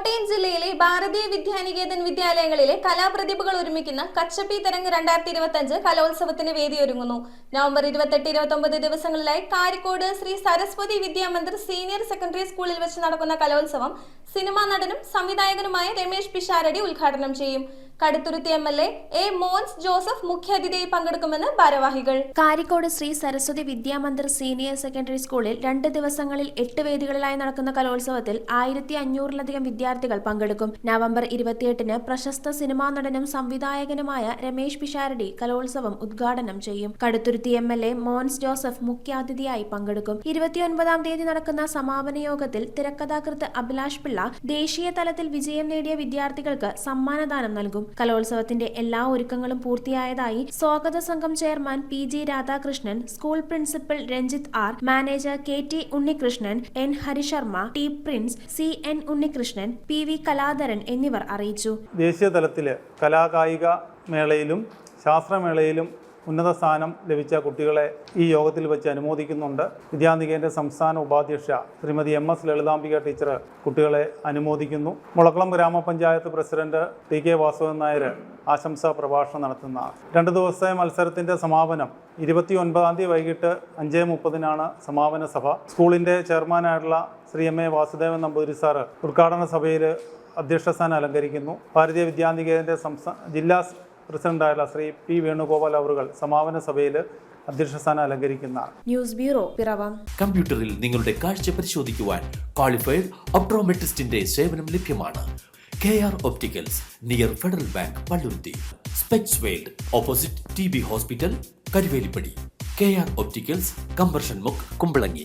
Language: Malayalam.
കോട്ടയം ജില്ലയിലെ ഭാരതീയ വിദ്യാനികേതൻ വിദ്യാലയങ്ങളിലെ കലാപ്രതിഭകൾ ഒരുമിക്കുന്ന കച്ചപ്പി തരംഗ് 2025 കലോത്സവത്തിന് വേദിയൊരുങ്ങുന്നു. നവംബർ 28-29 ദിവസങ്ങളിലായി കാരിക്കോട് ശ്രീ സരസ്വതി വിദ്യാമന്ദിർ സീനിയർ സെക്കൻഡറി സ്കൂളിൽ വെച്ച് നടക്കുന്ന കലോത്സവം സിനിമാ നടനും സംവിധായകനുമായ രമേശ് പിഷാരടി ഉദ്ഘാടനം ചെയ്യും. Kaduthuruthy MLA A. Mons Joseph മുഖ്യാതിഥിയായി പങ്കെടുക്കുമെന്ന് ഭാരവാഹികൾ. കാരിക്കോട് ശ്രീ സരസ്വതി വിദ്യാമന്ദിർ സീനിയർ സെക്കൻഡറി സ്കൂളിൽ 2 ദിവസങ്ങളിൽ 8 വേദികളിലായി നടക്കുന്ന കലോത്സവത്തിൽ 1500-ലധികം വിദ്യാർത്ഥികൾ പങ്കെടുക്കും. നവംബർ 28-ന് പ്രശസ്ത സിനിമാ നടനും സംവിധായകനുമായ രമേശ് പിഷാരടി കലോത്സവം ഉദ്ഘാടനം ചെയ്യും. കടുത്തുരുത്തി MLA മോൻസ് ജോസഫ് മുഖ്യാതിഥിയായി പങ്കെടുക്കും. 29-ാം തീയതി നടക്കുന്ന സമാപന യോഗത്തിൽ തിരക്കഥാകൃത്ത് അഭിലാഷ് പിള്ള ദേശീയ തലത്തിൽ വിജയം നേടിയ വിദ്യാർത്ഥികൾക്ക് സമ്മാനദാനം നൽകും. കലോത്സവത്തിന്റെ എല്ലാ ഒരുക്കങ്ങളും പൂർത്തിയായതായി സ്വാഗത സംഘം chairman PG Radhakrishnan, school principal Ranjith R, manager KT Unnikrishnan, N Harisharma, T Prince, CN Unnikrishnan, PV Kaladharan എന്നിവർ അറിയിച്ചു. ദേശീയ തലത്തിൽ കലാകായിക മേളയിലും ശാസ്ത്രമേളയിലും ഉന്നത സ്ഥാനം ലഭിച്ച കുട്ടികളെ ഈ യോഗത്തിൽ വെച്ച് അനുമോദിക്കുന്നുണ്ട്. വിദ്യാനികേതൻ്റെ സംസ്ഥാന ഉപാധ്യക്ഷ ശ്രീമതി MS ലളിതാംബിക ടീച്ചർ കുട്ടികളെ അനുമോദിക്കുന്നു. മുളക്കുളം ഗ്രാമപഞ്ചായത്ത് പ്രസിഡന്റ് TK വാസുദേവൻ നായർ ആശംസാ പ്രഭാഷണം നടത്തുന്ന 2 ദിവസത്തെ മത്സരത്തിൻ്റെ സമാപനം 29-ാം തീയതി വൈകിട്ട് 5:30-നാണ് സമാപന സഭ. സ്കൂളിൻ്റെ ചെയർമാനായിട്ടുള്ള ശ്രീ MA വാസുദേവൻ നമ്പൂതിരി സാറ് ഉദ്ഘാടന സഭയിൽ അധ്യക്ഷ സ്ഥാനം അലങ്കരിക്കുന്നു. ഭാരതീയ വിദ്യാനികേതൻ്റെ ജില്ലാ പ്രസിഡന്റായുള്ള ശ്രീ P. വേണുഗോപാൽ അവറുകൾ സമാപന സഭയിൽ അധ്യക്ഷ സ്ഥാനം അലങ്കരിക്കുന്ന. News bureau, Piravom. കമ്പ്യൂട്ടറിൽ നിങ്ങളുടെ കാഴ്ച പരിശോധിക്കുവാൻ ക്വാളിഫൈഡ് ഒപ്ട്രോമെട്രിസ്റ്റിന്റെ സേവനം ലഭ്യമാണ്. KR opticals, near federal bank, Palluruthy. Specs world, opposite TB hospital, Karuvelippady. KR opticals, combustion മുക്ക്, കുമ്പളങ്ങി.